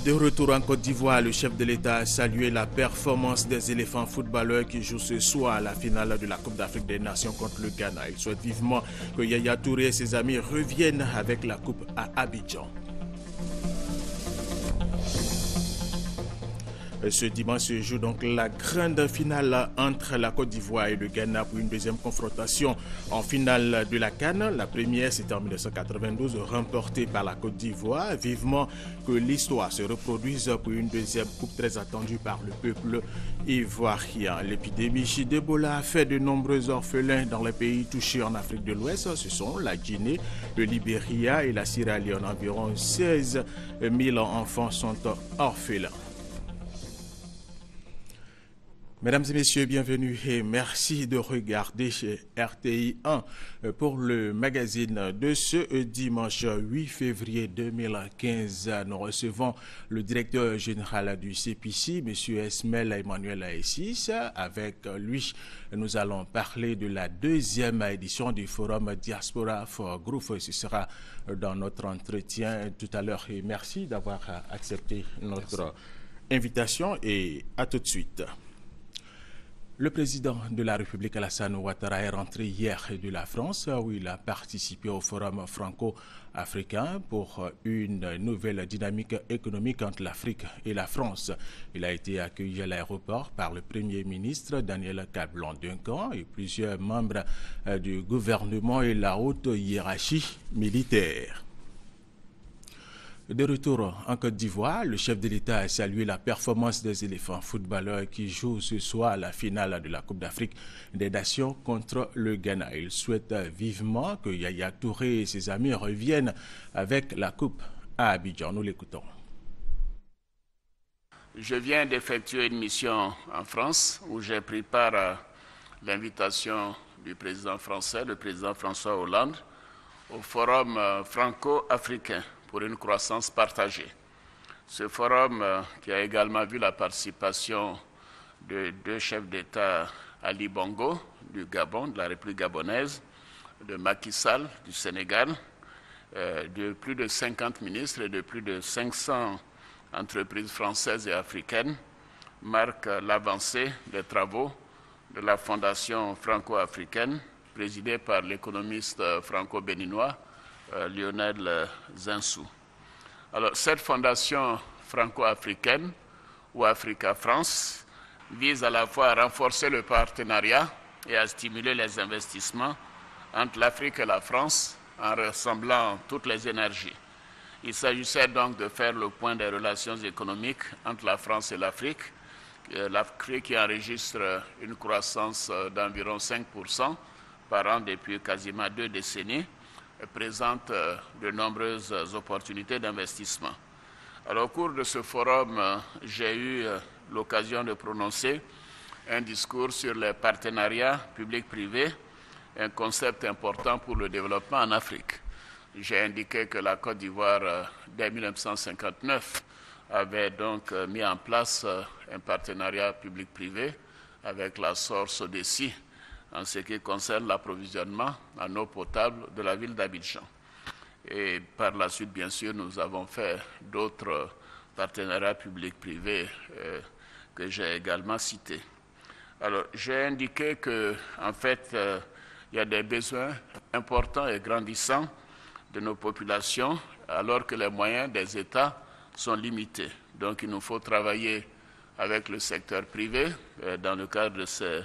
De retour en Côte d'Ivoire, le chef de l'État a salué la performance des éléphants footballeurs qui jouent ce soir à la finale de la Coupe d'Afrique des Nations contre le Ghana. Il souhaite vivement que Yaya Touré et ses amis reviennent avec la Coupe à Abidjan. Ce dimanche se joue donc la grande finale entre la Côte d'Ivoire et le Ghana pour une deuxième confrontation en finale de la CAN. La première, c'était en 1992, remportée par la Côte d'Ivoire. Vivement que l'histoire se reproduise pour une deuxième coupe très attendue par le peuple ivoirien. L'épidémie d'Ebola a fait de nombreux orphelins dans les pays touchés en Afrique de l'Ouest. Ce sont la Guinée, le Libéria et la Sierra Leone. Environ 16 000 enfants sont orphelins. Mesdames et messieurs, bienvenue et merci de regarder chez RTI 1 pour le magazine de ce dimanche 8 février 2015. Nous recevons le directeur général du CPC, M. Esmel Emmanuel Aessis. Avec lui, nous allons parler de la deuxième édition du forum Diaspora for Growth. Ce sera dans notre entretien tout à l'heure. Et merci d'avoir accepté notre invitation et à tout de suite. Le président de la République, Alassane Ouattara, est rentré hier de la France où il a participé au forum franco-africain pour une nouvelle dynamique économique entre l'Afrique et la France. Il a été accueilli à l'aéroport par le Premier ministre Daniel Kablan-Duncan et plusieurs membres du gouvernement et la haute hiérarchie militaire. De retour en Côte d'Ivoire, le chef de l'État a salué la performance des éléphants footballeurs qui jouent ce soir à la finale de la Coupe d'Afrique des Nations contre le Ghana. Il souhaite vivement que Yaya Touré et ses amis reviennent avec la Coupe à Abidjan. Nous l'écoutons. Je viens d'effectuer une mission en France où j'ai pris part à l'invitation du président français, le président François Hollande, au forum franco-africain pour une croissance partagée. Ce forum qui a également vu la participation de deux chefs d'État, Ali Bongo du Gabon, de la République gabonaise, de Macky Sall du Sénégal, de plus de 50 ministres et de plus de 500 entreprises françaises et africaines, marque l'avancée des travaux de la Fondation franco-africaine, présidée par l'économiste franco-béninois Lionel Zinsou. Alors, cette fondation franco-africaine, ou Africa-France, vise à la fois à renforcer le partenariat et à stimuler les investissements entre l'Afrique et la France en rassemblant toutes les énergies. Il s'agissait donc de faire le point des relations économiques entre la France et l'Afrique. L'Afrique qui enregistre une croissance d'environ 5% par an depuis quasiment 2 décennies, présente de nombreuses opportunités d'investissement. Alors, au cours de ce forum, j'ai eu l'occasion de prononcer un discours sur les partenariats publics-privés, un concept important pour le développement en Afrique. J'ai indiqué que la Côte d'Ivoire, dès 1959, avait donc mis en place un partenariat public-privé avec la source d'Essie, en ce qui concerne l'approvisionnement en eau potable de la ville d'Abidjan. Et par la suite, bien sûr, nous avons fait d'autres partenariats publics-privés que j'ai également cités. Alors, j'ai indiqué qu'en fait, il y a des besoins importants et grandissants de nos populations, alors que les moyens des États sont limités. Donc, il nous faut travailler avec le secteur privé dans le cadre de ces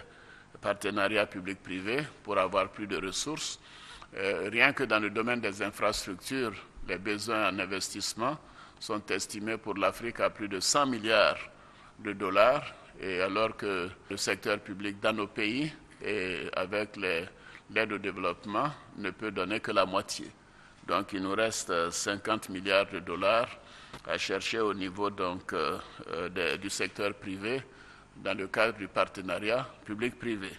partenariat public-privé pour avoir plus de ressources. Rien que dans le domaine des infrastructures, les besoins en investissement sont estimés pour l'Afrique à plus de 100 milliards de dollars, et alors que le secteur public dans nos pays, et avec l'aide au développement, ne peut donner que la moitié. Donc il nous reste 50 milliards de dollars à chercher au niveau donc, du secteur privé, dans le cadre du partenariat public-privé.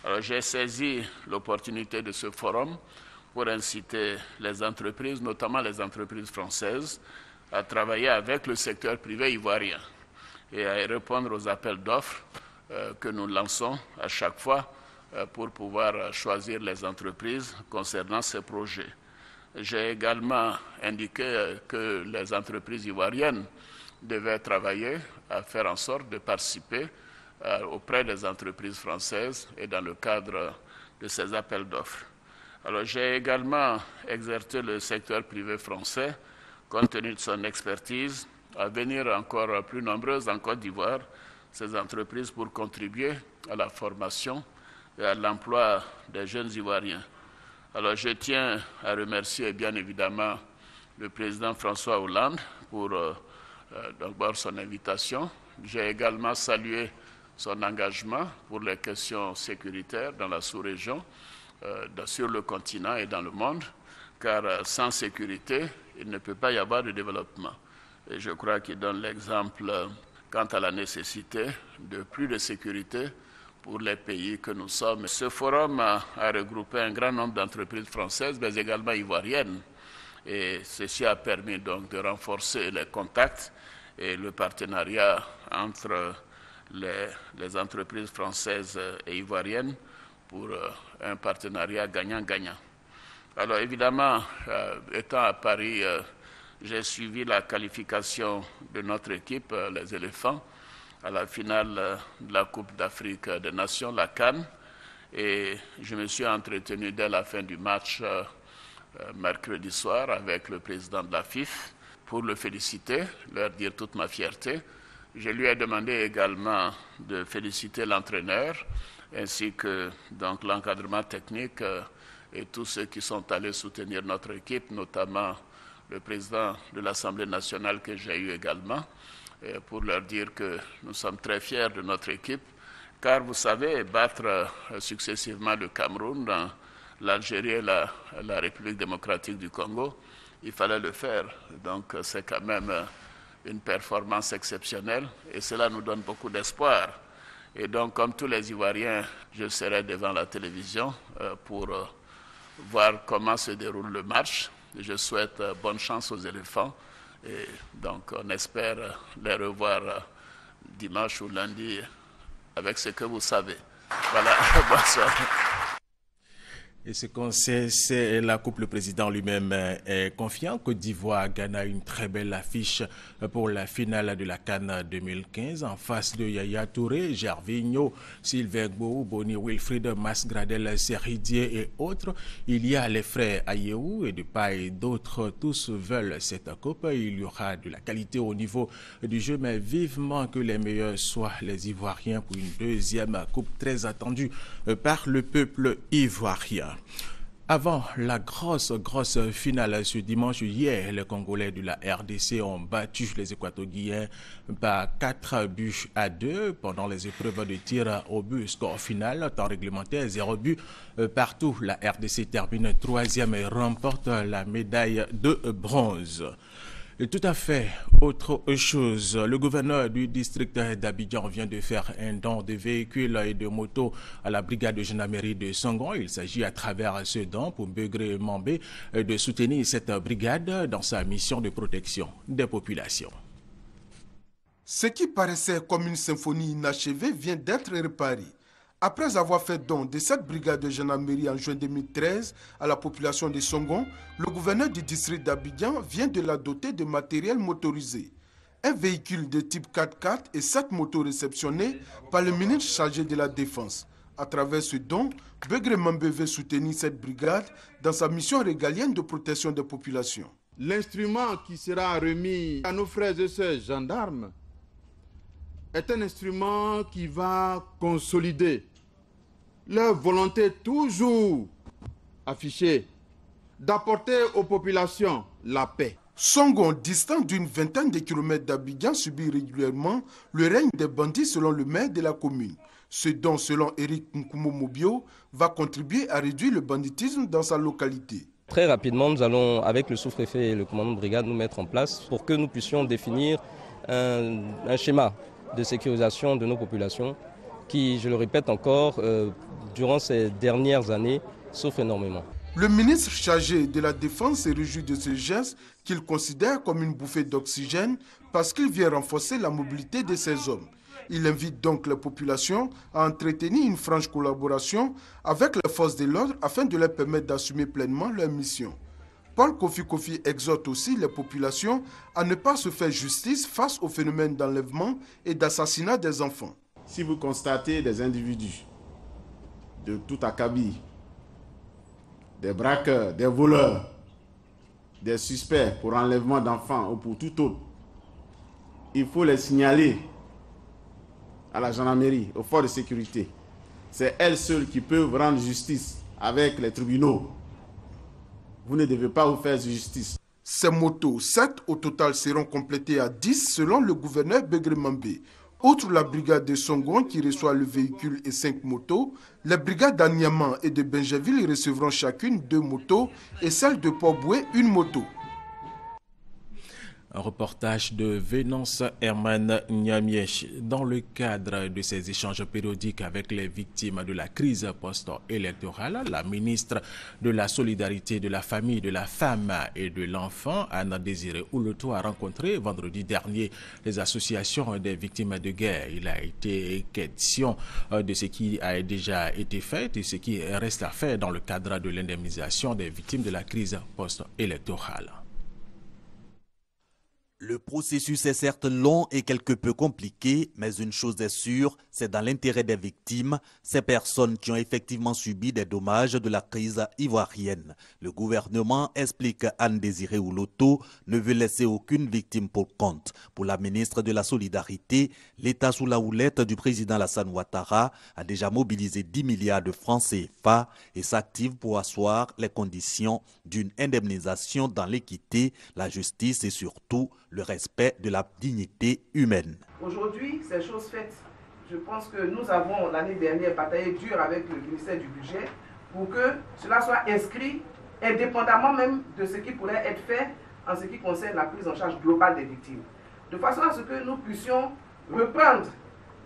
Alors j'ai saisi l'opportunité de ce forum pour inciter les entreprises, notamment les entreprises françaises, à travailler avec le secteur privé ivoirien et à répondre aux appels d'offres que nous lançons à chaque fois pour pouvoir choisir les entreprises concernant ces projets. J'ai également indiqué que les entreprises ivoiriennes devait travailler à faire en sorte de participer auprès des entreprises françaises et dans le cadre de ces appels d'offres. Alors j'ai également exercé le secteur privé français, compte tenu de son expertise, à venir encore plus nombreuses en Côte d'Ivoire, ces entreprises pour contribuer à la formation et à l'emploi des jeunes Ivoiriens. Alors je tiens à remercier bien évidemment le président François Hollande pour d'abord son invitation. J'ai également salué son engagement pour les questions sécuritaires dans la sous-région, sur le continent et dans le monde, car sans sécurité, il ne peut pas y avoir de développement. Et je crois qu'il donne l'exemple quant à la nécessité de plus de sécurité pour les pays que nous sommes. Ce forum a regroupé un grand nombre d'entreprises françaises, mais également ivoiriennes. Et ceci a permis donc de renforcer les contacts et le partenariat entre les entreprises françaises et ivoiriennes pour un partenariat gagnant-gagnant. Alors évidemment, étant à Paris, j'ai suivi la qualification de notre équipe, les éléphants, à la finale de la Coupe d'Afrique des Nations, la CAN, et je me suis entretenu dès la fin du match mercredi soir avec le président de la FIF pour le féliciter, leur dire toute ma fierté. Je lui ai demandé également de féliciter l'entraîneur ainsi que donc l'encadrement technique et tous ceux qui sont allés soutenir notre équipe, notamment le président de l'Assemblée nationale que j'ai eu également, pour leur dire que nous sommes très fiers de notre équipe, car vous savez, battre successivement le Cameroun, l'Algérie et la République démocratique du Congo, il fallait le faire. Donc c'est quand même une performance exceptionnelle et cela nous donne beaucoup d'espoir. Et donc, comme tous les Ivoiriens, je serai devant la télévision pour voir comment se déroule le match. Je souhaite bonne chance aux éléphants et donc on espère les revoir dimanche ou lundi avec ce que vous savez. Voilà, bonsoir. Et ce qu'on sait, c'est la coupe. Le président lui-même est confiant. Côte d'Ivoire gagne une très belle affiche pour la finale de la CAN 2015 en face de Yaya Touré, Gervinho, Sylvain Gbou, Boni Wilfried, Masgradel, Seridier et autres. Il y a les frères Ayew et de part et d'autre. Tous veulent cette coupe. Il y aura de la qualité au niveau du jeu, mais vivement que les meilleurs soient les Ivoiriens pour une deuxième coupe très attendue par le peuple ivoirien. Avant la grosse finale ce dimanche, hier, les Congolais de la RDC ont battu les Équatoriens par 4-2 pendant les épreuves de tir au but. Score final, temps réglementaire, 0 but partout. La RDC termine 3e et remporte la médaille de bronze. Et tout à fait autre chose, le gouverneur du district d'Abidjan vient de faire un don de véhicules et de motos à la brigade de gendarmerie de Songon. Il s'agit à travers ce don pour Begré Mambé de soutenir cette brigade dans sa mission de protection des populations. Ce qui paraissait comme une symphonie inachevée vient d'être réparé. Après avoir fait don de cette brigade de gendarmerie en juin 2013 à la population de Songon, le gouverneur du district d'Abidjan vient de la doter de matériel motorisé. Un véhicule de type 4x4 et 7 motos réceptionnés par le ministre chargé de la Défense. À travers ce don, Begré Mambé veut soutenir cette brigade dans sa mission régalienne de protection des populations. L'instrument qui sera remis à nos frères et sœurs gendarmes est un instrument qui va consolider leur volonté toujours affichée d'apporter aux populations la paix. Songon, distant d'une vingtaine de kilomètres d'Abidjan, subit régulièrement le règne des bandits selon le maire de la commune. Ce don, selon Eric Nkumo-Mobio, va contribuer à réduire le banditisme dans sa localité. Très rapidement, nous allons, avec le sous-préfet et le commandant de brigade, nous mettre en place pour que nous puissions définir un schéma de sécurisation de nos populations qui, je le répète encore, durant ces dernières années, souffrent énormément. Le ministre chargé de la Défense se réjouit de ce geste qu'il considère comme une bouffée d'oxygène parce qu'il vient renforcer la mobilité de ces hommes. Il invite donc les populations à entretenir une franche collaboration avec les forces de l'ordre afin de leur permettre d'assumer pleinement leur mission. Paul Kofi exhorte aussi les populations à ne pas se faire justice face au phénomène d'enlèvement et d'assassinat des enfants. Si vous constatez des individus de tout acabit, des braqueurs, des voleurs, des suspects pour enlèvement d'enfants ou pour tout autre, il faut les signaler à la gendarmerie, aux forces de sécurité. C'est elles seules qui peuvent rendre justice avec les tribunaux. Vous ne devez pas vous faire justice. Ces motos, 7 au total, seront complétées à 10 selon le gouverneur Begremambe. Outre la brigade de Songon qui reçoit le véhicule et 5 motos, les brigades d'Aniaman et de Benjaville recevront chacune 2 motos et celle de Port-Boué 1 moto. Un reportage de Vénance Herman Niamiesh. Dans le cadre de ces échanges périodiques avec les victimes de la crise post-électorale, la ministre de la Solidarité, de la Famille, de la Femme et de l'Enfant, Anna Désiré Ouloto, a rencontré vendredi dernier les associations des victimes de guerre. Il a été question de ce qui a déjà été fait et ce qui reste à faire dans le cadre de l'indemnisation des victimes de la crise post-électorale. Le processus est certes long et quelque peu compliqué, mais une chose est sûre, c'est dans l'intérêt des victimes, ces personnes qui ont effectivement subi des dommages de la crise ivoirienne. Le gouvernement, explique Anne Désiré Ouloto, ne veut laisser aucune victime pour compte. Pour la ministre de la Solidarité, l'État sous la houlette du président Alassane Ouattara a déjà mobilisé 10 milliards de francs CFA et s'active pour asseoir les conditions d'une indemnisation dans l'équité, la justice et surtout le respect de la dignité humaine. Aujourd'hui, c'est chose faite. Je pense que nous avons l'année dernière bataillé dur avec le ministère du Budget pour que cela soit inscrit indépendamment même de ce qui pourrait être fait en ce qui concerne la prise en charge globale des victimes. De façon à ce que nous puissions reprendre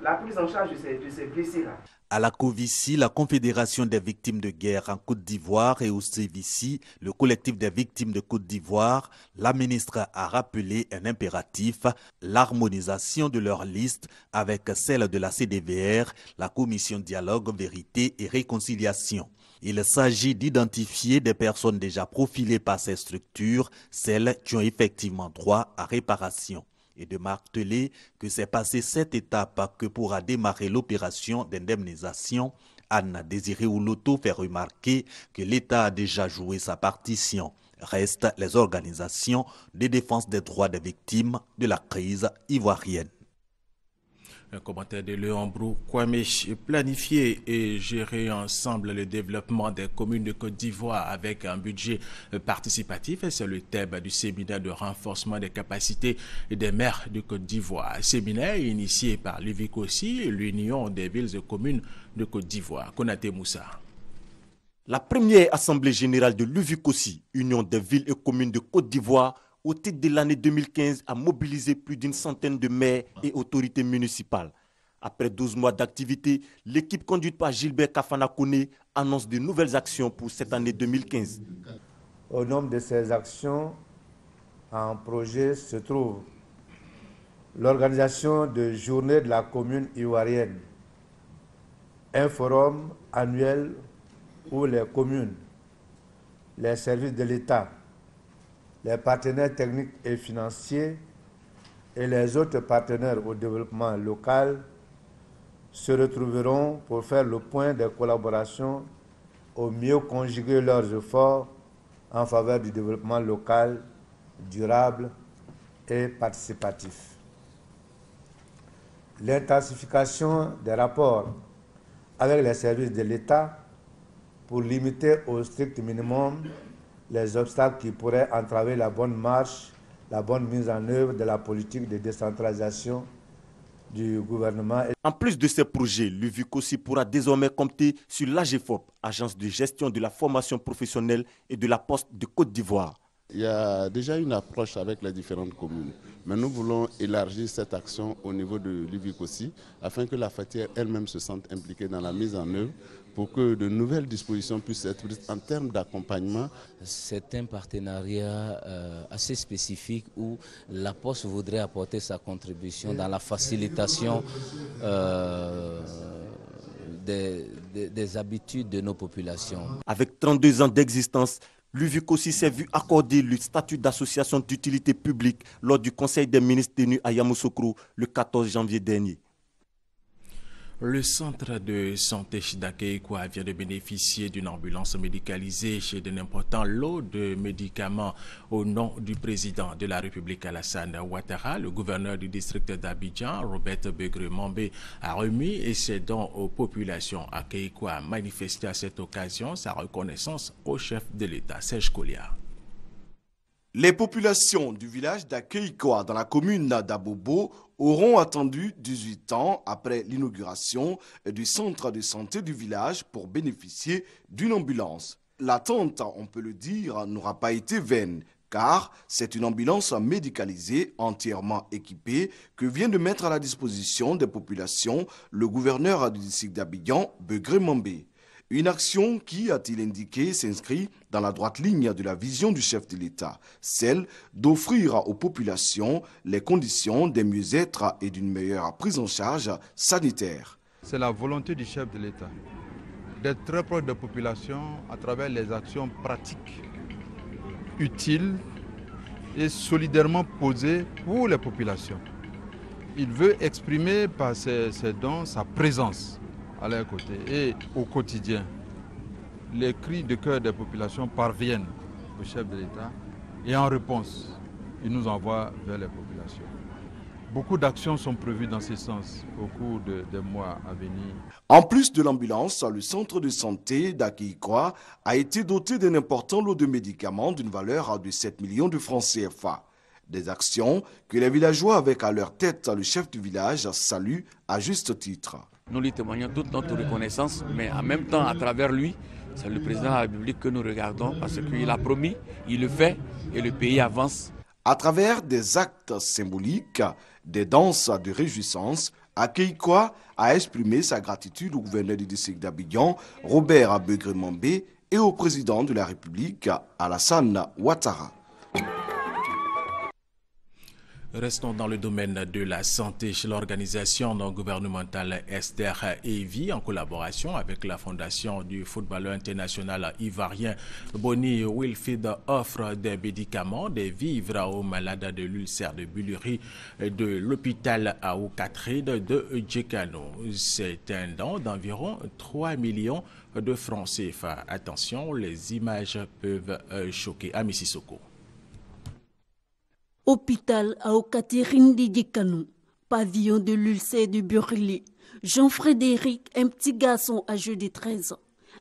la prise en charge de ces blessés-là. À la COVICI, la Confédération des victimes de guerre en Côte d'Ivoire, et au CVICI, le collectif des victimes de Côte d'Ivoire, la ministre a rappelé un impératif, l'harmonisation de leur liste avec celle de la CDVR, la Commission Dialogue, Vérité et Réconciliation. Il s'agit d'identifier des personnes déjà profilées par ces structures, celles qui ont effectivement droit à réparation, et de marteler que c'est passé cette étape que pourra démarrer l'opération d'indemnisation. Anna Désiré Ouloto fait remarquer que l'État a déjà joué sa partition. Restent les organisations de défense des droits des victimes de la crise ivoirienne. Un commentaire de Léon Brou Kwame. Planifier et gérer ensemble le développement des communes de Côte d'Ivoire avec un budget participatif, c'est le thème du séminaire de renforcement des capacités des maires de Côte d'Ivoire. Séminaire initié par l'UVICOSI, l'Union des villes et communes de Côte d'Ivoire. Konaté Moussa. La première assemblée générale de l'UVICOSI, Union des villes et communes de Côte d'Ivoire, au titre de l'année 2015, a mobilisé plus d'une centaine de maires et autorités municipales. Après 12 mois d'activité, l'équipe conduite par Gilbert Kafana Kone annonce de nouvelles actions pour cette année 2015. Au nombre de ces actions, en projet se trouve l'organisation de journées de la commune ivoirienne, un forum annuel où les communes, les services de l'État, les partenaires techniques et financiers et les autres partenaires au développement local se retrouveront pour faire le point des collaborations au mieux conjuguer leurs efforts en faveur du développement local, durable et participatif. L'intensification des rapports avec les services de l'État pour limiter au strict minimum les obstacles qui pourraient entraver la bonne marche, la bonne mise en œuvre de la politique de décentralisation du gouvernement. En plus de ces projets, l'UVICOSI pourra désormais compter sur l'AGEFOP, Agence de gestion de la formation professionnelle et de la Poste de Côte d'Ivoire. Il y a déjà une approche avec les différentes communes, mais nous voulons élargir cette action au niveau de l'UVICOSI afin que la FATIER elle-même se sente impliquée dans la mise en œuvre pour que de nouvelles dispositions puissent être prises en termes d'accompagnement. C'est un partenariat assez spécifique où la Poste voudrait apporter sa contribution dans la facilitation des habitudes de nos populations. Avec 32 ans d'existence, L'UVICOSI s'est vu accorder le statut d'association d'utilité publique lors du Conseil des ministres tenu à Yamoussoukro le 14 janvier dernier. Le centre de santé d'Akeikwa vient de bénéficier d'une ambulance médicalisée chez d'un important lot de médicaments au nom du président de la République Alassane Ouattara. Le gouverneur du district d'Abidjan, Robert Begré-Mambé, a remis ses dons aux populations. Akeikwa a manifesté à cette occasion sa reconnaissance au chef de l'État, Serge Kolia. Les populations du village d'Akeikwa dans la commune d'Abobo auront attendu 18 ans après l'inauguration du centre de santé du village pour bénéficier d'une ambulance. L'attente, on peut le dire, n'aura pas été vaine car c'est une ambulance médicalisée entièrement équipée que vient de mettre à la disposition des populations le gouverneur du district d'Abidjan, Begré-Mambé. Une action qui, a-t-il indiqué, s'inscrit dans la droite ligne de la vision du chef de l'État, celle d'offrir aux populations les conditions d'un mieux-être et d'une meilleure prise en charge sanitaire. C'est la volonté du chef de l'État d'être très proche des populations à travers les actions pratiques, utiles et solidairement posées pour les populations. Il veut exprimer par ses dons sa présence à leur côté et au quotidien. Les cris de cœur des populations parviennent au chef de l'État et en réponse, il nous envoie vers les populations. Beaucoup d'actions sont prévues dans ce sens au cours des mois à venir. En plus de l'ambulance, le centre de santé d'Akeikwa a été doté d'un important lot de médicaments d'une valeur de 7 millions de francs CFA. Des actions que les villageois avec à leur tête le chef du village saluent à juste titre. Nous lui témoignons toute notre reconnaissance, mais en même temps, à travers lui, c'est le président de la République que nous regardons parce qu'il a promis, il le fait et le pays avance. À travers des actes symboliques, des danses de réjouissance, Akeikwa a exprimé sa gratitude au gouverneur du district d'Abidjan, Robert Begré-Mambé, et au président de la République, Alassane Ouattara. Restons dans le domaine de la santé chez l'organisation non gouvernementale Esther et Vie en collaboration avec la fondation du footballeur international ivoirien Boni Wilfried offre des médicaments, des vivres aux malades de l'ulcère de Buluri de l'hôpital Aoukatride de Djekano. C'est un don d'environ 3 millions de francs CFA. Attention, les images peuvent choquer. Ami Sissoko. Hôpital Aoukatride de Djekano, pavillon de l'ulcère de Buluri. Jean-Frédéric, un petit garçon âgé de 13 ans,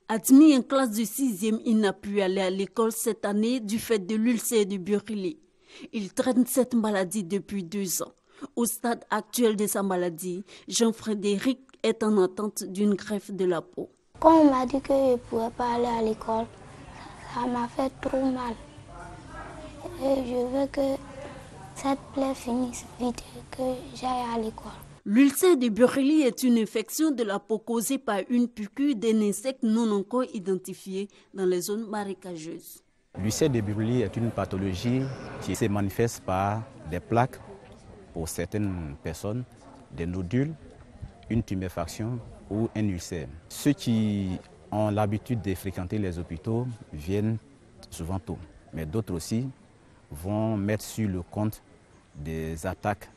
admis en classe de 6e, il n'a pu aller à l'école cette année du fait de l'ulcère de Buluri. Il traîne cette maladie depuis 2 ans. Au stade actuel de sa maladie, Jean-Frédéric est en attente d'une greffe de la peau. Quand on m'a dit que je ne pouvais pas aller à l'école, ça m'a fait trop mal. Et je veux que cette plaie finisse vite et que j'aille à l'école. L'ulcère de Buluri est une infection de la peau causée par une piqûre d'un insecte non encore identifié dans les zones marécageuses. L'ulcère de Buluri est une pathologie qui se manifeste par des plaques pour certaines personnes, des nodules, une tuméfaction ou un ulcère. Ceux qui ont l'habitude de fréquenter les hôpitaux viennent souvent tôt, mais d'autres aussi vont mettre sur le compte des attaques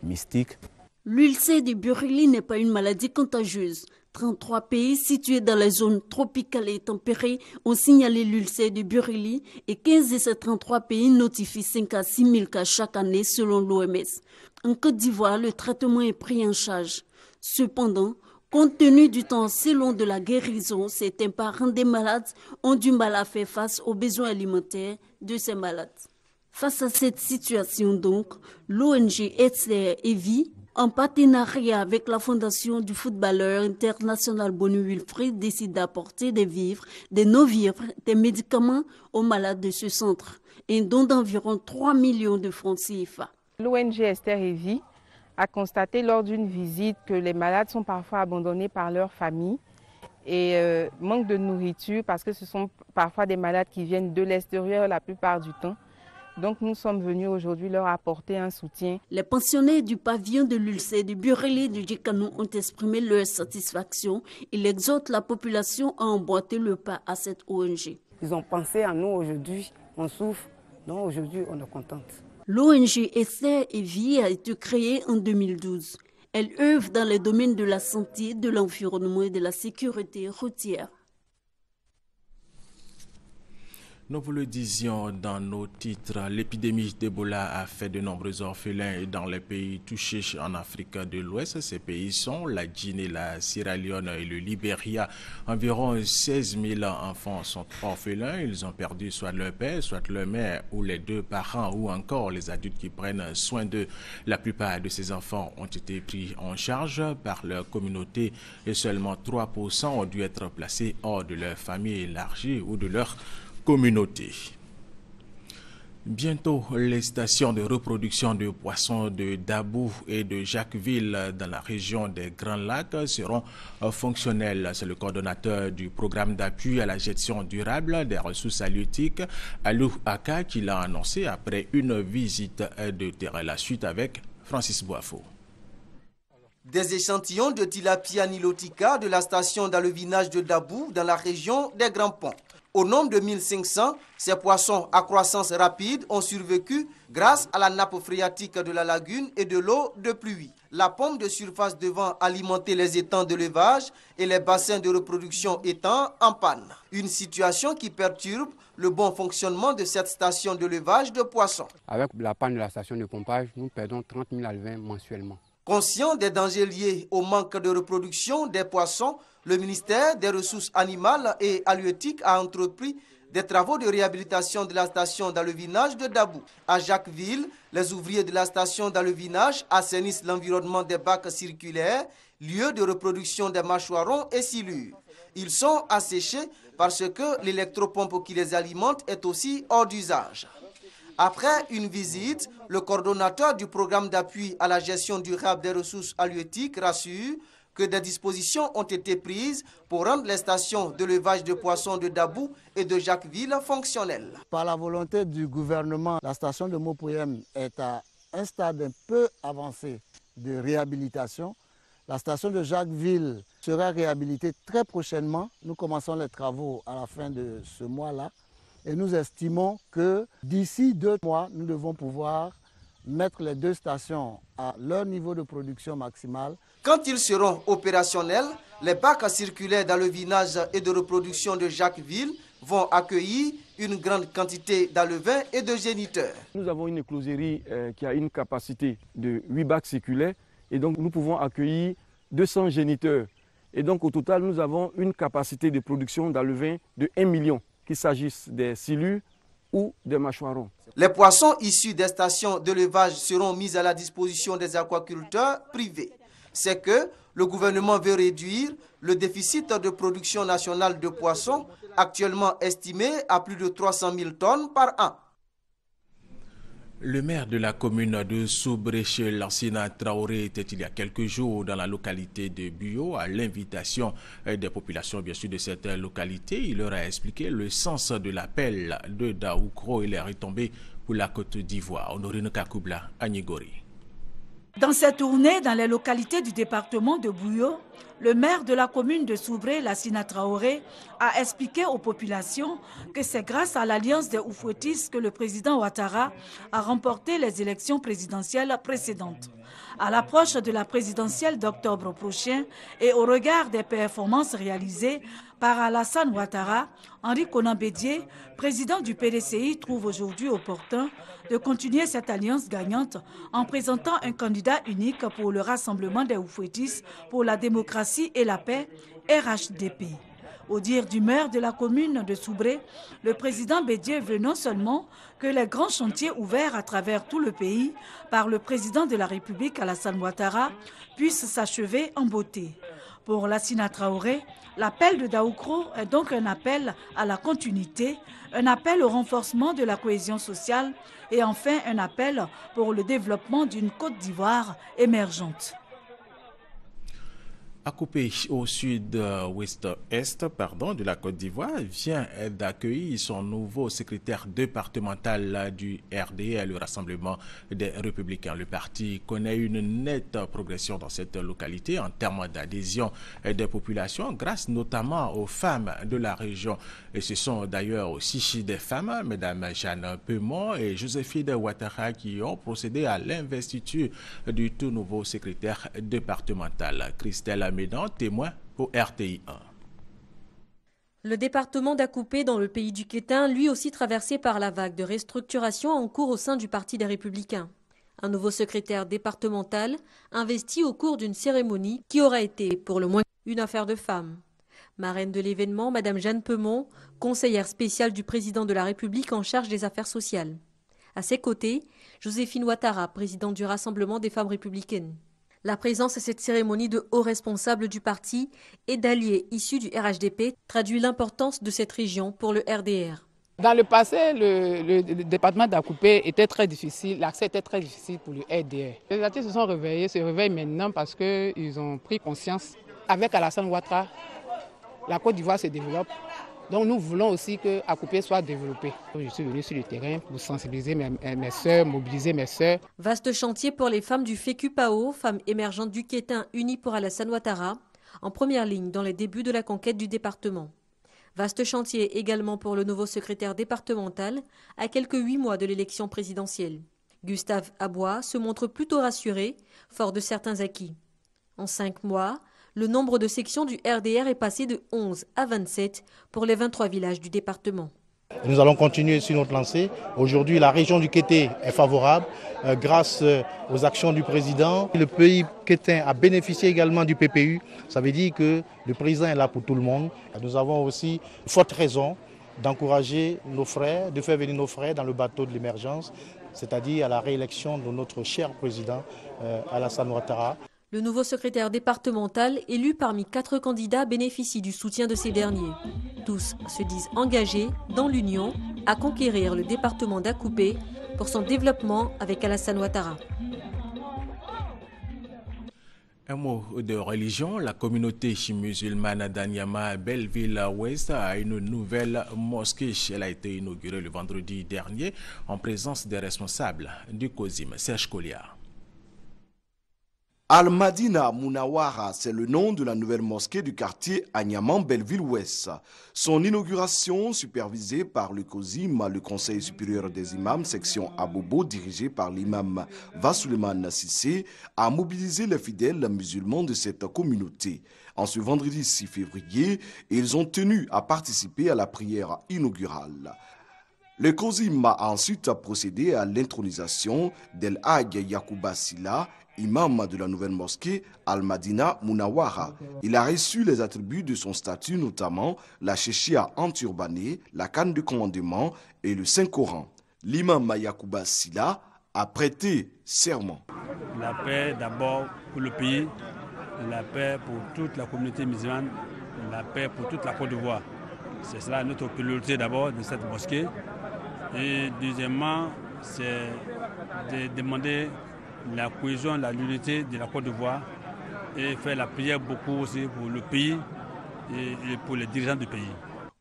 mystiques. L'ulcère de Buluri n'est pas une maladie contagieuse. 33 pays situés dans les zones tropicales et tempérées ont signalé l'ulcère de Buluri et 15 de ces 33 pays notifient 5 à 6 000 cas chaque année selon l'OMS. En Côte d'Ivoire, le traitement est pris en charge. Cependant, compte tenu du temps si long de la guérison, certains parents des malades ont du mal à faire face aux besoins alimentaires de ces malades. Face à cette situation donc, l'ONG Esther et Vie, en partenariat avec la fondation du footballeur international Boni Wilfried, décide d'apporter des vivres, des non-vivres, des médicaments aux malades de ce centre, un don d'environ 3 millions de francs CFA. L'ONG Esther et Vie a constaté lors d'une visite que les malades sont parfois abandonnés par leur famille et manquent de nourriture parce que ce sont parfois des malades qui viennent de l'extérieur la plupart du temps. Donc nous sommes venus aujourd'hui leur apporter un soutien. Les pensionnaires du pavillon de l'ulcère de Buluri de Djekano ont exprimé leur satisfaction. Ils exhortent la population à emboîter le pas à cette ONG. Ils ont pensé à nous aujourd'hui, on souffre, donc aujourd'hui on est contente. L'ONG Essai et Vie a été créée en 2012. Elle œuvre dans les domaines de la santé, de l'environnement et de la sécurité routière. Nous vous le disions dans nos titres, l'épidémie d'Ebola a fait de nombreux orphelins dans les pays touchés en Afrique de l'Ouest. Ces pays sont la Guinée, la Sierra Leone et le Libéria. Environ 16 000 enfants sont orphelins. Ils ont perdu soit leur père, soit leur mère ou les deux parents ou encore les adultes qui prennent soin d'eux. La plupart de ces enfants ont été pris en charge par leur communauté et seulement 3% ont dû être placés hors de leur famille élargie ou de leur communauté. Bientôt, les stations de reproduction de poissons de Dabou et de Jacquesville dans la région des Grands Lacs seront fonctionnelles. C'est le coordonnateur du programme d'appui à la gestion durable des ressources halieutiques, Alou Aka, qui l'a annoncé après une visite de terrain. La suite avec Francis Boafo. Des échantillons de tilapia nilotica de la station d'alevinage de Dabou dans la région des Grands Ponts. Au nombre de 1500, ces poissons à croissance rapide ont survécu grâce à la nappe phréatique de la lagune et de l'eau de pluie. La pompe de surface devant alimenter les étangs de levage et les bassins de reproduction étant en panne. Une situation qui perturbe le bon fonctionnement de cette station de levage de poissons. Avec la panne de la station de pompage, nous perdons 30 000 alevins mensuellement. Conscient des dangers liés au manque de reproduction des poissons, le ministère des Ressources animales et halieutiques a entrepris des travaux de réhabilitation de la station d'alevinage de Dabou. À Jacquesville, les ouvriers de la station d'alevinage assainissent l'environnement des bacs circulaires, lieu de reproduction des mâchoirons et silures. Ils sont asséchés parce que l'électropompe qui les alimente est aussi hors d'usage. Après une visite, le coordonnateur du programme d'appui à la gestion durable des ressources halieutiques rassure que des dispositions ont été prises pour rendre les stations de levage de poissons de Dabou et de Jacquesville fonctionnelles. Par la volonté du gouvernement, la station de Mopoyem est à un stade un peu avancé de réhabilitation. La station de Jacquesville sera réhabilitée très prochainement. Nous commençons les travaux à la fin de ce mois-là. Et nous estimons que d'ici 2 mois, nous devons pouvoir mettre les 2 stations à leur niveau de production maximale. Quand ils seront opérationnels, les bacs circulaires d'alevinage et de reproduction de Jacquesville vont accueillir une grande quantité d'alevins et de géniteurs. Nous avons une écloserie qui a une capacité de 8 bacs circulaires et donc nous pouvons accueillir 200 géniteurs. Et donc au total, nous avons une capacité de production d'alevins de 1 million, qu'il s'agisse des silures ou des mâchoirons. Les poissons issus des stations de levage seront mis à la disposition des aquaculteurs privés. C'est que le gouvernement veut réduire le déficit de production nationale de poissons, actuellement estimé à plus de 300 000 tonnes par an. Le maire de la commune de Soubré-Chez Lassina Traoré était il y a quelques jours dans la localité de Buyo à l'invitation des populations bien sûr de cette localité. Il leur a expliqué le sens de l'appel de Daoukro et les retombées pour la Côte d'Ivoire. Honorine Kakoubla, Agnigori. Dans cette tournée dans les localités du département de Buyo, le maire de la commune de Soubré, Lassina Traoré, a expliqué aux populations que c'est grâce à l'alliance des Oufouettis que le président Ouattara a remporté les élections présidentielles précédentes. À l'approche de la présidentielle d'octobre prochain et au regard des performances réalisées par Alassane Ouattara, Henri Konan Bédié, président du PDCI, trouve aujourd'hui opportun de continuer cette alliance gagnante en présentant un candidat unique pour le Rassemblement des Oufouettis pour la démocratie et la paix, RHDP. Au dire du maire de la commune de Soubré, le président Bédié veut non seulement que les grands chantiers ouverts à travers tout le pays par le président de la République Alassane Ouattara puissent s'achever en beauté. Pour Lassina Traoré, l'appel de Daoukro est donc un appel à la continuité, un appel au renforcement de la cohésion sociale et enfin un appel pour le développement d'une Côte d'Ivoire émergente. Akupé, au sud-ouest de la Côte d'Ivoire, vient d'accueillir son nouveau secrétaire départemental du RDR, le Rassemblement des Républicains. Le parti connaît une nette progression dans cette localité en termes d'adhésion des populations, grâce notamment aux femmes de la région. Et ce sont d'ailleurs aussi des femmes, Mesdames Jeanne Peumont et Joséphine Ouattara, qui ont procédé à l'investiture du tout nouveau secrétaire départemental. Christelle Médan, témoin pour RTI 1. Le département d'Akupé, dans le pays du Kétin, lui aussi traversé par la vague de restructuration en cours au sein du Parti des Républicains. Un nouveau secrétaire départemental investi au cours d'une cérémonie qui aura été, pour le moins, une affaire de femmes. Marraine de l'événement, Madame Jeanne Peumont, conseillère spéciale du président de la République en charge des affaires sociales. À ses côtés, Joséphine Ouattara, présidente du Rassemblement des femmes républicaines. La présence à cette cérémonie de hauts responsables du parti et d'alliés issus du RHDP traduit l'importance de cette région pour le RDR. Dans le passé, le département d'Akupé était très difficile, l'accès était très difficile pour le RDR. Les artistes se réveillent maintenant parce qu'ils ont pris conscience. Avec Alassane Ouattara, la Côte d'Ivoire se développe. Donc nous voulons aussi que Akupé soit développé. Je suis venu sur le terrain pour sensibiliser mes sœurs, mobiliser mes sœurs. Vaste chantier pour les femmes du FECUPAO, femmes émergentes du Kétin unies pour Alassane Ouattara, en première ligne dans les débuts de la conquête du département. Vaste chantier également pour le nouveau secrétaire départemental, à quelques 8 mois de l'élection présidentielle. Gustave Abois se montre plutôt rassuré, fort de certains acquis. En 5 mois, le nombre de sections du RDR est passé de 11 à 27 pour les 23 villages du département. Nous allons continuer sur notre lancée. Aujourd'hui, la région du Kété est favorable grâce aux actions du président. Le pays kétain a bénéficié également du PPU. Ça veut dire que le président est là pour tout le monde. Nous avons aussi forte raison d'encourager nos frères, de faire venir nos frères dans le bateau de l'émergence, c'est-à-dire à la réélection de notre cher président Alassane Ouattara. Le nouveau secrétaire départemental, élu parmi 4 candidats, bénéficie du soutien de ces derniers. Tous se disent engagés dans l'union à conquérir le département d'Akupé pour son développement avec Alassane Ouattara. Un mot de religion, la communauté musulmane d'Anyama Belleville-Ouest a une nouvelle mosquée. Elle a été inaugurée le vendredi dernier en présence des responsables du COSIM. Serge Colliard. Al-Madina Munawara, c'est le nom de la nouvelle mosquée du quartier Agnaman Belleville-Ouest. Son inauguration, supervisée par le COSIM, le Conseil supérieur des imams, section Abobo, dirigé par l'imam Vassouleman Sissé, a mobilisé les fidèles musulmans de cette communauté. En ce vendredi 6 février, ils ont tenu à participer à la prière inaugurale. Le COSIM a ensuite procédé à l'intronisation d'El Hadj Yacouba Silla, imam de la nouvelle mosquée Al-Madina Munawara. Il a reçu les attributs de son statut, notamment la chéchia enturbanée, la canne de commandement et le Saint-Coran. L'imam Yacouba Silla a prêté serment. La paix d'abord pour le pays, la paix pour toute la communauté musulmane, la paix pour toute la Côte d'Ivoire. C'est cela notre priorité d'abord de cette mosquée. Et deuxièmement, c'est de demander la cohésion, la l'unité de la Côte d'Ivoire et faire la prière beaucoup aussi pour le pays et pour les dirigeants du pays.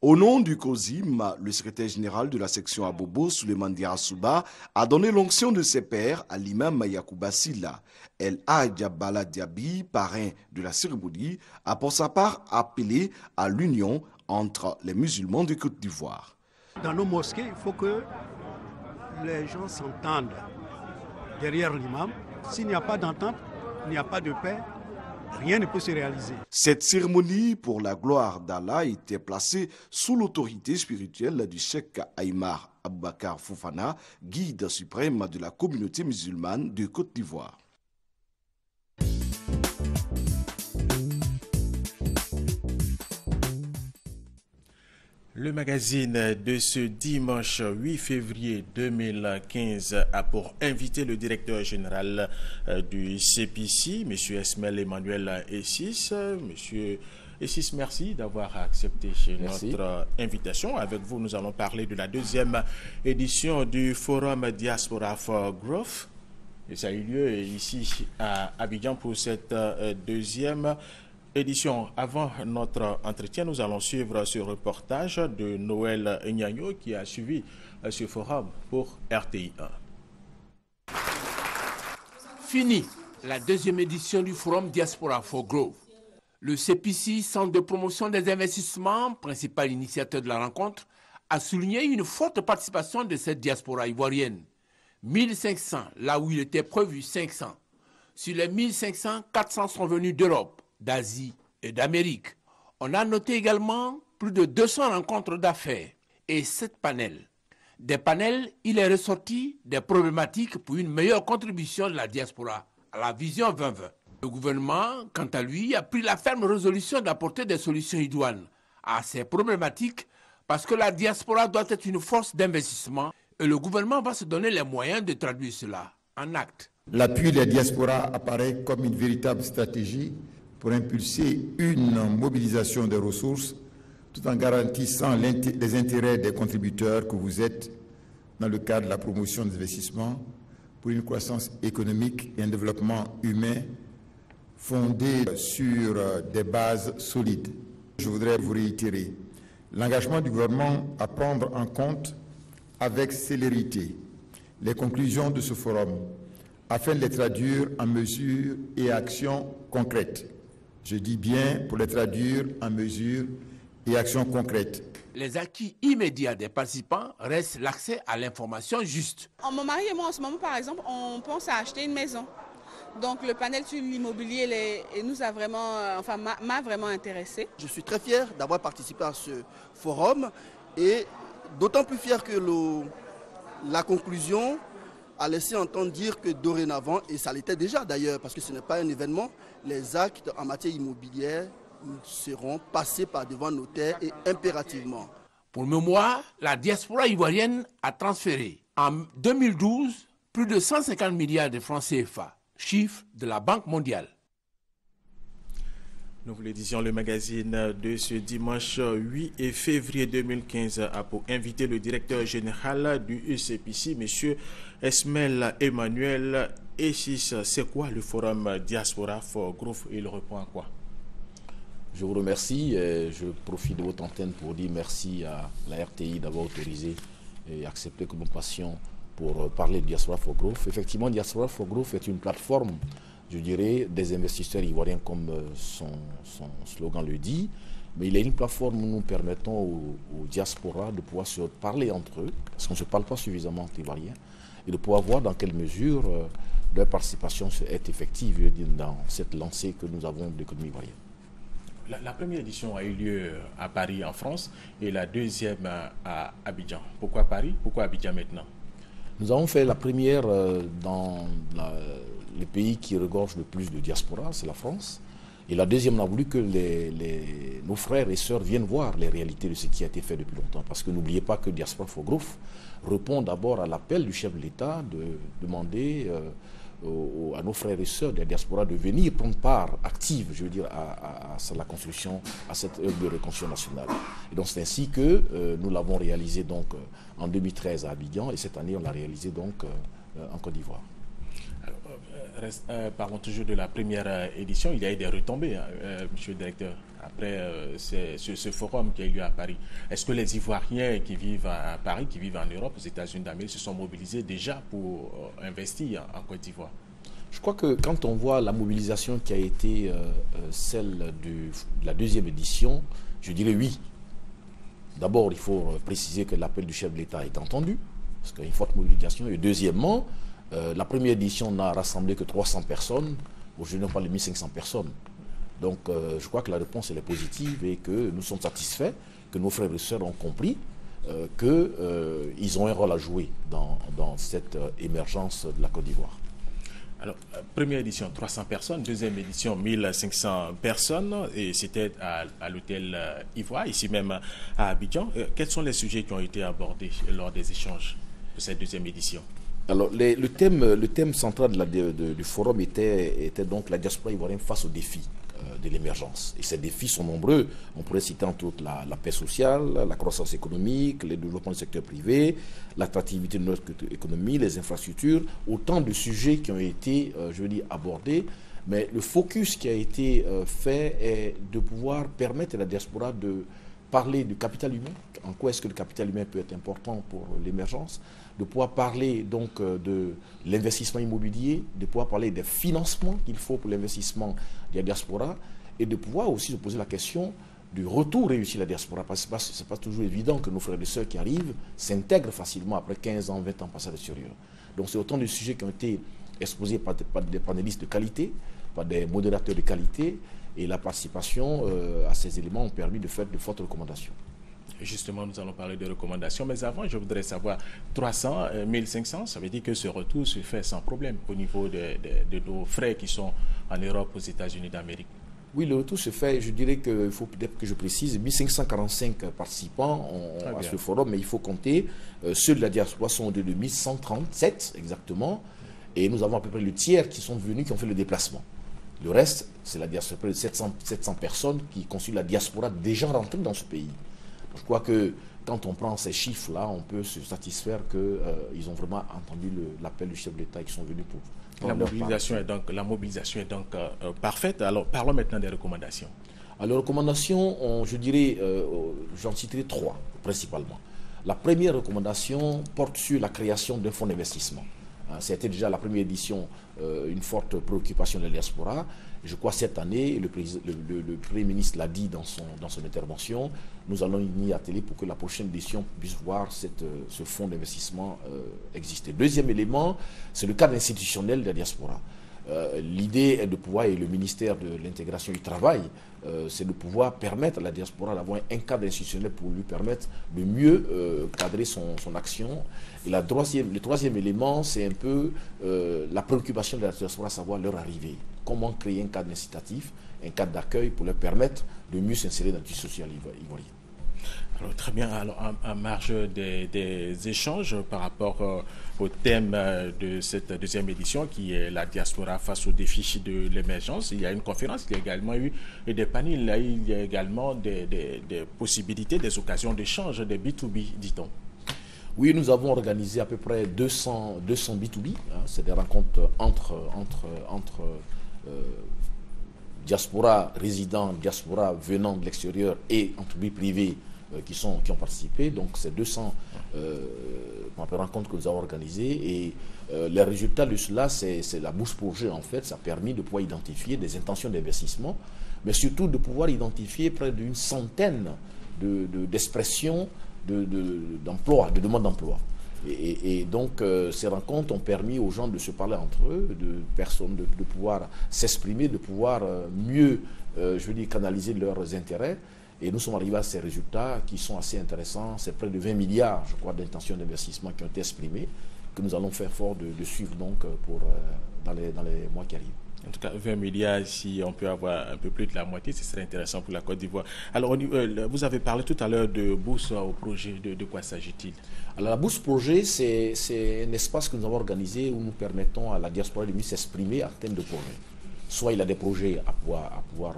Au nom du COSIM, le secrétaire général de la section Abobo, Souleymane Diarasouba, a donné l'onction de ses pairs à l'imam Yacouba Silla. El Hadj Bala Diaby, parrain de la cérémonie, a pour sa part appelé à l'union entre les musulmans de Côte d'Ivoire. Dans nos mosquées, il faut que les gens s'entendent derrière l'imam. S'il n'y a pas d'entente, il n'y a pas de paix, rien ne peut se réaliser. Cette cérémonie pour la gloire d'Allah était placée sous l'autorité spirituelle du cheikh Aïmar Aboubakar Foufana, guide suprême de la communauté musulmane de Côte d'Ivoire. Le magazine de ce dimanche 8 février 2015 a pour invité le directeur général du CPC, M. Esmel Emmanuel Essis. Monsieur Essis, merci d'avoir accepté notre invitation. Avec vous, nous allons parler de la 2e édition du Forum Diaspora for Growth. Et ça a eu lieu ici à Abidjan pour cette 2e édition. Avant notre entretien, nous allons suivre ce reportage de Noël Nyagno qui a suivi ce forum pour RTI 1. Fini la deuxième édition du forum Diaspora for Growth. Le CPC, Centre de promotion des investissements, principal initiateur de la rencontre, a souligné une forte participation de cette diaspora ivoirienne. 1500, là où il était prévu 500. Sur les 1500, 400 sont venus d'Europe, d'Asie et d'Amérique. On a noté également plus de 200 rencontres d'affaires et 7 panels. Des panels, il est ressorti des problématiques pour une meilleure contribution de la diaspora à la vision 2020. Le gouvernement, quant à lui, a pris la ferme résolution d'apporter des solutions idoines à ces problématiques parce que la diaspora doit être une force d'investissement et le gouvernement va se donner les moyens de traduire cela en actes. L'appui de la diaspora apparaît comme une véritable stratégie pour impulser une mobilisation des ressources tout en garantissant les intérêts des contributeurs que vous êtes dans le cadre de la promotion des investissements pour une croissance économique et un développement humain fondé sur des bases solides. Je voudrais vous réitérer l'engagement du gouvernement à prendre en compte avec célérité les conclusions de ce forum afin de les traduire en mesures et actions concrètes. Je dis bien pour les traduire en mesures et actions concrètes. Les acquis immédiats des participants restent l'accès à l'information juste. Mon mari et moi, en ce moment, par exemple, on pense à acheter une maison. Donc le panel sur l'immobilier nous a vraiment, m'a vraiment intéressé. Je suis très fier d'avoir participé à ce forum et d'autant plus fier que la conclusion a laissé entendre dire que dorénavant, et ça l'était déjà d'ailleurs, parce que ce n'est pas un événement, les actes en matière immobilière seront passés par devant notaire et impérativement. Pour mémoire, la diaspora ivoirienne a transféré en 2012 plus de 150 milliards de francs CFA, chiffre de la Banque mondiale. Nous vous le disions, le magazine de ce dimanche 8 février 2015 a pour invité le directeur général du UCPC, M. Esmel Emmanuel Essis. C'est quoi le forum Diaspora for Growth et il répond à quoi? Je vous remercie et je profite de votre antenne pour dire merci à la RTI d'avoir autorisé et accepté que nous passions pour parler de Diaspora for Growth. Effectivement, Diaspora for Growth est une plateforme, je dirais, des investisseurs ivoiriens comme son slogan le dit, mais il est une plateforme où nous permettons aux diasporas de pouvoir se parler entre eux, parce qu'on ne se parle pas suffisamment entre Ivoiriens, et de pouvoir voir dans quelle mesure leur participation est effective dans cette lancée que nous avons de l'économie ivoirienne. La première édition a eu lieu à Paris, en France, et la deuxième à Abidjan. Pourquoi Paris? Pourquoi Abidjan maintenant? Nous avons fait la première dans le pays qui regorge le plus de diaspora, c'est la France. Et la deuxième, on a voulu que nos frères et sœurs viennent voir les réalités de ce qui a été fait depuis longtemps. Parce que n'oubliez pas que Diaspora for Growth répond d'abord à l'appel du chef de l'État de demander à nos frères et sœurs de la diaspora de venir prendre part active, je veux dire, à la construction, à cette œuvre de réconciliation nationale. Et donc c'est ainsi que nous l'avons réalisé donc en 2013 à Abidjan et cette année on l'a réalisé donc en Côte d'Ivoire. Parlons toujours de la première édition. Il y a eu des retombées, monsieur le directeur, après ce forum qui a eu lieu à Paris. Est-ce que les Ivoiriens qui vivent à Paris, qui vivent en Europe, aux États-Unis d'Amérique, se sont mobilisés déjà pour investir en Côte d'Ivoire? Je crois que quand on voit la mobilisation qui a été celle de la deuxième édition, je dirais oui. D'abord, il faut préciser que l'appel du chef de l'État est entendu, parce qu'il y a une forte mobilisation. Et deuxièmement, la première édition n'a rassemblé que 300 personnes. Aujourd'hui, on parle de 1500 personnes. Donc, je crois que la réponse elle est positive et que nous sommes satisfaits, que nos frères et sœurs ont compris qu'ils ont un rôle à jouer dans cette émergence de la Côte d'Ivoire. Alors, première édition, 300 personnes. Deuxième édition, 1500 personnes. Et c'était à l'hôtel Ivoire, ici même à Abidjan. Quels sont les sujets qui ont été abordés lors des échanges de cette deuxième édition? Alors, le thème central du forum était donc la diaspora ivoirienne face aux défis de l'émergence. Et ces défis sont nombreux. On pourrait citer entre autres la paix sociale, la croissance économique, le développement du secteur privé, l'attractivité de notre économie, les infrastructures, autant de sujets qui ont été, je veux dire, abordés. Mais le focus qui a été fait est de pouvoir permettre à la diaspora de parler du capital humain, en quoi est-ce que le capital humain peut être important pour l'émergence, de pouvoir parler donc de l'investissement immobilier, de pouvoir parler des financements qu'il faut pour l'investissement de la diaspora, et de pouvoir aussi se poser la question du retour réussi de la diaspora, parce que ce n'est pas toujours évident que nos frères et sœurs qui arrivent s'intègrent facilement après 15 ans, 20 ans passés à l'extérieur. Donc c'est autant de sujets qui ont été exposés par des panélistes de qualité, par des modérateurs de qualité, et la participation à ces éléments ont permis de faire de fortes recommandations. Justement, nous allons parler de recommandations, mais avant, je voudrais savoir, 300, 1500, ça veut dire que ce retour se fait sans problème au niveau de nos frères qui sont en Europe, aux États-Unis d'Amérique. Oui, le retour se fait, je dirais qu'il faut peut-être que je précise, 1545 participants à ce forum, mais il faut compter, ceux de la diaspora sont de 1137 exactement, et nous avons à peu près le tiers qui sont venus, qui ont fait le déplacement. Le reste, c'est la diaspora, près de 700 personnes qui constituent la diaspora déjà rentrées dans ce pays. Je crois que quand on prend ces chiffres-là, on peut se satisfaire qu'ils ont vraiment entendu l'appel du chef de l'État et qu'ils sont venus pour... La mobilisation est donc parfaite. Alors, parlons maintenant des recommandations. Alors, les recommandations, je dirais, j'en citerai 3 principalement. La première recommandation porte sur la création d'un fonds d'investissement. C'était déjà la première édition, une forte préoccupation de la diaspora. Je crois cette année, le Premier ministre l'a dit dans son intervention, nous allons y atteler pour que la prochaine édition puisse voir ce fonds d'investissement exister. Deuxième élément, c'est le cadre institutionnel de la diaspora. L'idée est de pouvoir, et le ministère de l'Intégration du Travail, c'est de pouvoir permettre à la diaspora d'avoir un cadre institutionnel pour lui permettre de mieux cadrer son action. Et le troisième élément, c'est un peu la préoccupation de la diaspora, à savoir leur arrivée. Comment créer un cadre incitatif, un cadre d'accueil pour leur permettre de mieux s'insérer dans le tissu social ivoirien. Alors, très bien. Alors, en marge des échanges par rapport au thème de cette deuxième édition qui est la diaspora face aux défis de l'émergence, il y a une conférence, il y a également eu des panels, il y a également des possibilités, des occasions d'échange, des B2B, dit-on. Oui, nous avons organisé à peu près 200 B2B, hein, c'est des rencontres entre diaspora résidents, diaspora venant de l'extérieur et entreprises privées qui ont participé. Donc c'est 200 rencontres que nous avons organisées et les résultats de cela, c'est la bourse projet en fait. Ça a permis de pouvoir identifier des intentions d'investissement, mais surtout de pouvoir identifier près d'une centaine d'expressions d'emploi, de demandes d'emploi. Et donc, ces rencontres ont permis aux gens de se parler entre eux, de pouvoir s'exprimer, de pouvoir mieux, canaliser leurs intérêts. Et nous sommes arrivés à ces résultats qui sont assez intéressants. C'est près de 20 milliards, je crois, d'intentions d'investissement qui ont été exprimées, que nous allons faire fort de suivre donc dans les mois qui arrivent. En tout cas, 20 milliards, si on peut avoir un peu plus de la moitié, ce serait intéressant pour la Côte d'Ivoire. Alors, vous avez parlé tout à l'heure de bourse au projet. De quoi s'agit-il? Alors, la bourse projet, c'est un espace que nous avons organisé où nous permettons à la diaspora de mieux s'exprimer en termes de projets. Soit il a des projets à pouvoir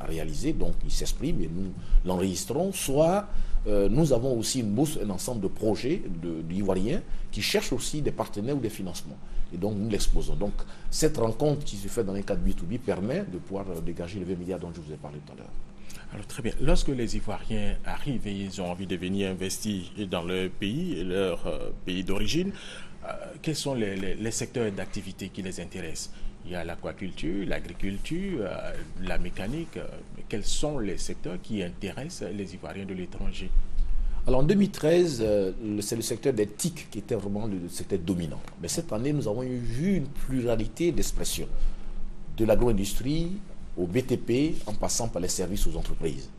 réaliser, donc il s'exprime et nous l'enregistrons, soit nous avons aussi une bourse, un ensemble de projets d'Ivoiriens qui cherchent aussi des partenaires ou des financements. Et donc nous l'exposons. Donc cette rencontre qui se fait dans un cadre B2B permet de pouvoir dégager les 20 milliards dont je vous ai parlé tout à l'heure. Alors très bien. Lorsque les Ivoiriens arrivent et ils ont envie de venir investir dans leur pays d'origine, quels sont les secteurs d'activité qui les intéressent? Il y a l'aquaculture, l'agriculture, la mécanique. Mais quels sont les secteurs qui intéressent les Ivoiriens de l'étranger? Alors en 2013, c'est le secteur des TIC qui était vraiment le secteur dominant. Mais cette année, nous avons vu une pluralité d'expressions. De l'agro-industrie au BTP, en passant par les services aux entreprises.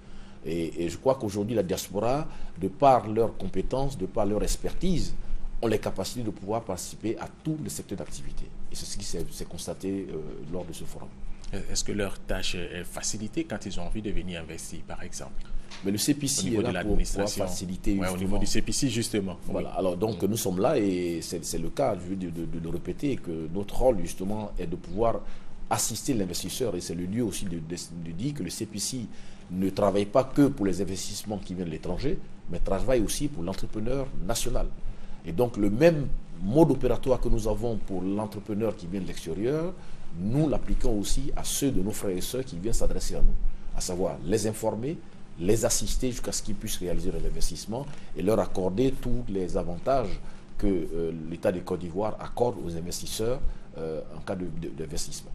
Et je crois qu'aujourd'hui, la diaspora, de par leurs compétences, de par leur expertise, ont les capacités de pouvoir participer à tous les secteurs d'activité. Et c'est ce qui s'est constaté lors de ce forum. Est-ce que leur tâche est facilitée quand ils ont envie de venir investir, par exemple? Mais le CPC est là pour pouvoir faciliter. Ouais, au niveau du CPC, justement. Voilà. Oui. Alors, donc, nous sommes là et c'est le cas, je veux de le répéter, que notre rôle, justement, est de pouvoir assister l'investisseur. Et c'est le lieu aussi de dire que le CPC ne travaille pas que pour les investissements qui viennent de l'étranger, mais travaille aussi pour l'entrepreneur national. Et donc le même mode opératoire que nous avons pour l'entrepreneur qui vient de l'extérieur, nous l'appliquons aussi à ceux de nos frères et sœurs qui viennent s'adresser à nous, à savoir les informer, les assister jusqu'à ce qu'ils puissent réaliser leur investissement et leur accorder tous les avantages que l'État de Côte d'Ivoire accorde aux investisseurs en cas d'investissement.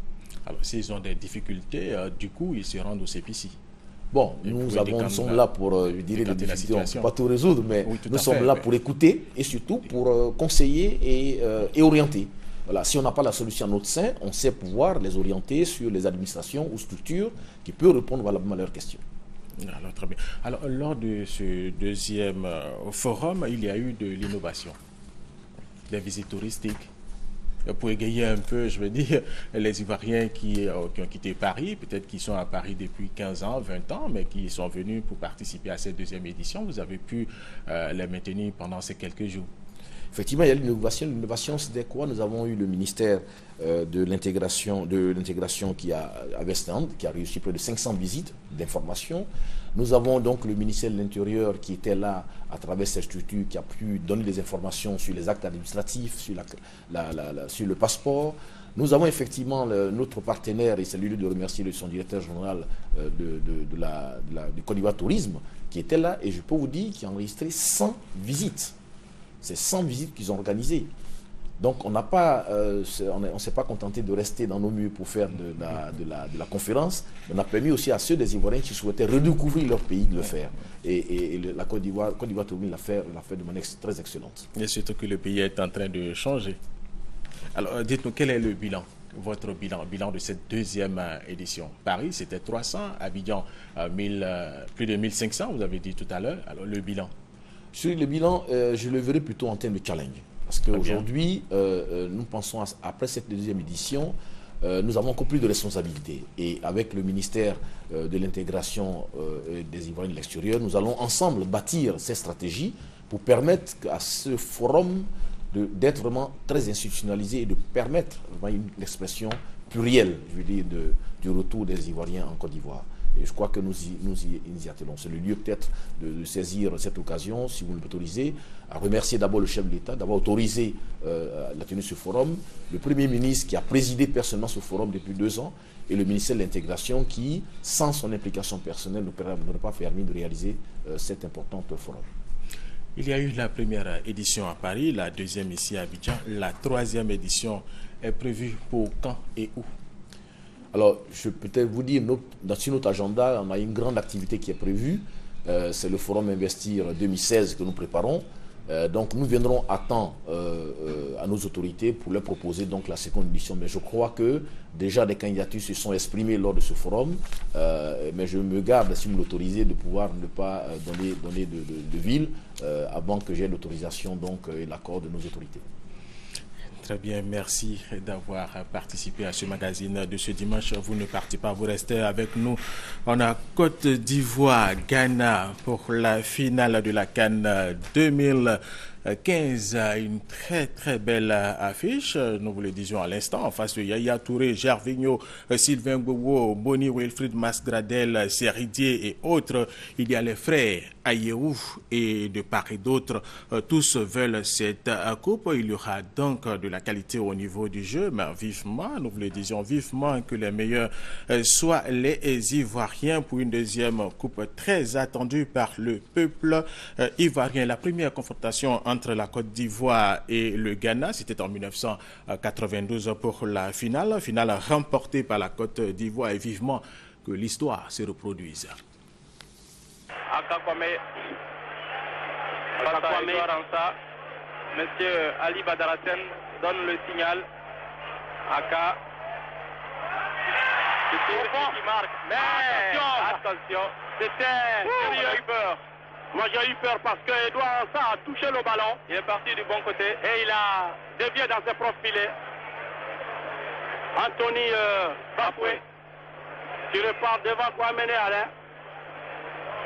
Alors s'ils ont des difficultés, du coup ils se rendent au CPC. Bon, nous sommes là pour, je dirais, les difficultés, on ne peut pas tout résoudre, mais oui, nous sommes là pour écouter et surtout pour conseiller et orienter. Voilà, si on n'a pas la solution à notre sein, on sait pouvoir les orienter sur les administrations ou structures qui peuvent répondre valablement à leurs questions. Alors, très bien. Alors, lors de ce deuxième forum, il y a eu de l'innovation, des visites touristiques. Pour égayer un peu, je veux dire, les Ivoiriens qui ont quitté Paris, peut-être qui sont à Paris depuis 15 ans, 20 ans, mais qui sont venus pour participer à cette deuxième édition. Vous avez pu les maintenir pendant ces quelques jours. Effectivement, il y a l'innovation. L'innovation, c'était quoi? Nous avons eu le ministère de l'intégration qui a réussi près de 500 visites d'information. Nous avons donc le ministère de l'Intérieur qui était là à travers cette structure, qui a pu donner des informations sur les actes administratifs, sur le passeport. Nous avons effectivement notre partenaire, et c'est lui de remercier son directeur général du Côte d'Ivoire Tourisme, qui était là, et je peux vous dire qu'il a enregistré 100 visites. C'est 100 visites qu'ils ont organisées. Donc on n'a pas, on s'est pas contenté de rester dans nos murs pour faire de la conférence, mais on a permis aussi à ceux des Ivoiriens qui souhaitaient redécouvrir leur pays de le faire. Et la Côte d'Ivoire Tourisme l'a fait de manière très excellente. Et surtout que le pays est en train de changer. Alors dites-nous, quel est le bilan, votre bilan de cette deuxième édition? Paris, c'était 300, Abidjan, plus de 1500, vous avez dit tout à l'heure. Alors le bilan? Sur le bilan, je le verrai plutôt en termes de challenge. Parce qu'aujourd'hui, nous pensons, après cette deuxième édition, nous avons encore plus de responsabilités. Et avec le ministère de l'intégration des Ivoiriens de l'extérieur, nous allons ensemble bâtir ces stratégies pour permettre à ce forum d'être vraiment très institutionnalisé et de permettre une expression plurielle, je veux dire, du retour des Ivoiriens en Côte d'Ivoire. Et je crois que nous y attelons. C'est le lieu peut-être de saisir cette occasion, si vous m'autorisez, à remercier d'abord le chef de l'État d'avoir autorisé la tenue de ce forum, le Premier ministre qui a présidé personnellement ce forum depuis 2 ans, et le ministère de l'Intégration qui, sans son implication personnelle, n'aurait pas permis de réaliser cet important forum. Il y a eu la première édition à Paris, la deuxième ici à Abidjan. La troisième édition est prévue pour quand et où? Alors, je peux peut-être vous dire, sur notre agenda, on a une grande activité qui est prévue. C'est le Forum Investir 2016 que nous préparons. Donc, nous viendrons à temps à nos autorités pour leur proposer donc, la seconde édition. Mais je crois que déjà des candidatures se sont exprimées lors de ce forum. Mais je me garde, si vous m'autorisez, de pouvoir ne pas donner de ville avant que j'ai l'autorisation et l'accord de nos autorités. Très bien, merci d'avoir participé à ce magazine de ce dimanche. Vous ne partez pas, vous restez avec nous. On a Côte d'Ivoire, Ghana pour la finale de la CAN 2015. Une très belle affiche, nous vous le disions à l'instant, en face de Yaya Touré, Gervinho, Sylvain Gbagbo, Boni Wilfried Masgradel, Seridier et autres. Il y a les frères Ayerou et de part et d'autre, tous veulent cette coupe. Il y aura donc de la qualité au niveau du jeu, mais vivement, nous vous le disions, vivement que les meilleurs soient les Ivoiriens pour une deuxième coupe très attendue par le peuple ivoirien. La première confrontation entre la Côte d'Ivoire et le Ghana, c'était en 1992 pour la finale remportée par la Côte d'Ivoire, et vivement que l'histoire se reproduise. Monsieur Ali Badarasen donne le signal. Aka. Qui marque. Mais attention, c'était j'ai eu peur. Moi j'ai eu peur parce que Edouard Ansah a touché le ballon. Il est parti du bon côté et il a dévié dans ses propres filets. Anthony Bafoué qui repart devant Kwame Alain.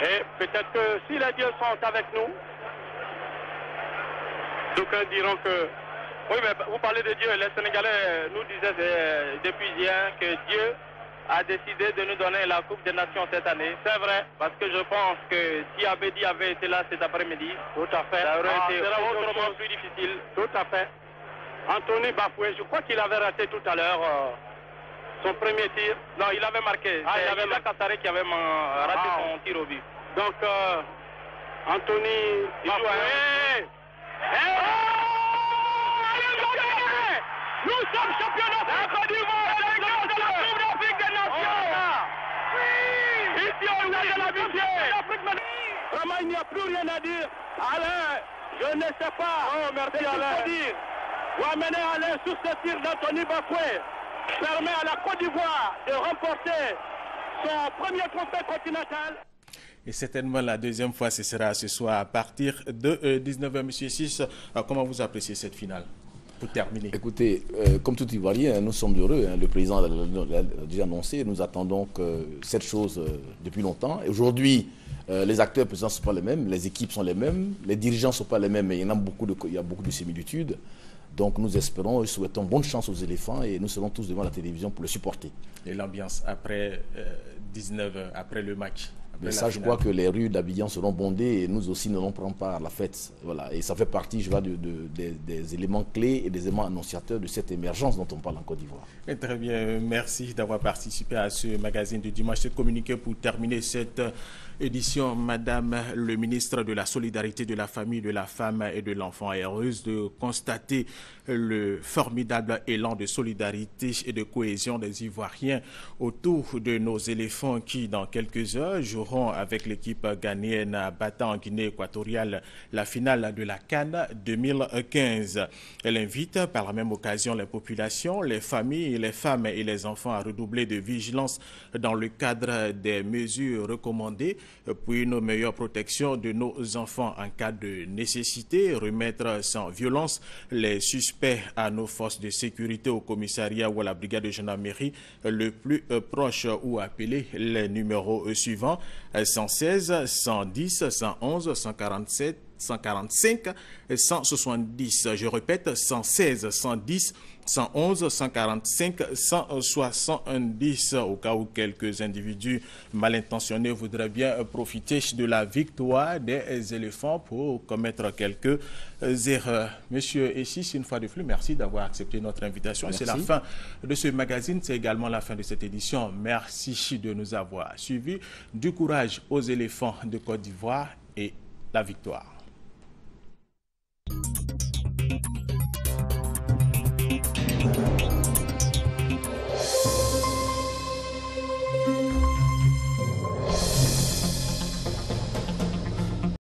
Et peut-être que si les dieux sont avec nous, d'aucuns diront que... Oui, mais vous parlez de Dieu. Les Sénégalais nous disaient depuis hier que Dieu a décidé de nous donner la Coupe des Nations cette année. C'est vrai, parce que je pense que si Abedi avait été là cet après-midi, tout à fait, ça aurait été autrement choses plus difficiles, tout à fait. Anthony Bafoué, je crois qu'il avait raté tout à l'heure son premier tir. Non, il avait marqué. Ah, il avait Kassaré qui avait raté son tir au but. Donc, Anthony Bafoué. Nous sommes champions d'Afrique. La Côte d'Ivoire est la grande de la Coupe d'Afrique des Nations. Ici, on a de la visée. Vraiment, il n'y a plus rien à dire. Alain, je ne sais pas. Oh, merci Alain. Dire. Ou amener Alain sur ce tir d'Anthony Bafoué permet à la Côte d'Ivoire de remporter son premier trophée continental. Et certainement la deuxième fois, ce sera ce soir à partir de 19h. Monsieur Sis, comment vous appréciez cette finale? Pour terminer. Écoutez, comme tout Ivoirien, nous sommes heureux. Le président l'a déjà annoncé. Nous attendons que cette chose depuis longtemps. Aujourd'hui, les acteurs présents ne sont pas les mêmes, les équipes sont les mêmes, les dirigeants ne sont pas les mêmes, mais il y a beaucoup de similitudes. Donc nous espérons et souhaitons bonne chance aux éléphants et nous serons tous devant la télévision pour le supporter. Et l'ambiance après 19h, après le match? Mais ça, je crois que les rues d'Abidjan seront bondées et nous aussi n'allons prendre part à la fête. Voilà. Et ça fait partie, je vois, des éléments clés et des éléments annonciateurs de cette émergence dont on parle en Côte d'Ivoire. Très bien, merci d'avoir participé à ce magazine de dimanche. Ce communiqué pour terminer cette édition, Madame le ministre de la Solidarité, de la Famille, de la Femme et de l'Enfant est heureuse de constater le formidable élan de solidarité et de cohésion des Ivoiriens autour de nos éléphants qui, dans quelques heures, joueront avec l'équipe ghanéenne battant en Guinée équatoriale la finale de la CAN 2015. Elle invite par la même occasion les populations, les familles, les femmes et les enfants à redoubler de vigilance dans le cadre des mesures recommandées pour une meilleure protection de nos enfants en cas de nécessité, remettre sans violence les suspects à nos forces de sécurité au commissariat ou à la brigade de gendarmerie le plus proche ou appeler les numéros suivants 116, 110, 111, 147, 145 et 170. Je répète, 116, 110, 111, 145, 170. Au cas où quelques individus mal intentionnés voudraient bien profiter de la victoire des éléphants pour commettre quelques erreurs. Monsieur Essis, une fois de plus, merci d'avoir accepté notre invitation. C'est la fin de ce magazine, c'est également la fin de cette édition. Merci de nous avoir suivis. Du courage aux éléphants de Côte d'Ivoire et la victoire.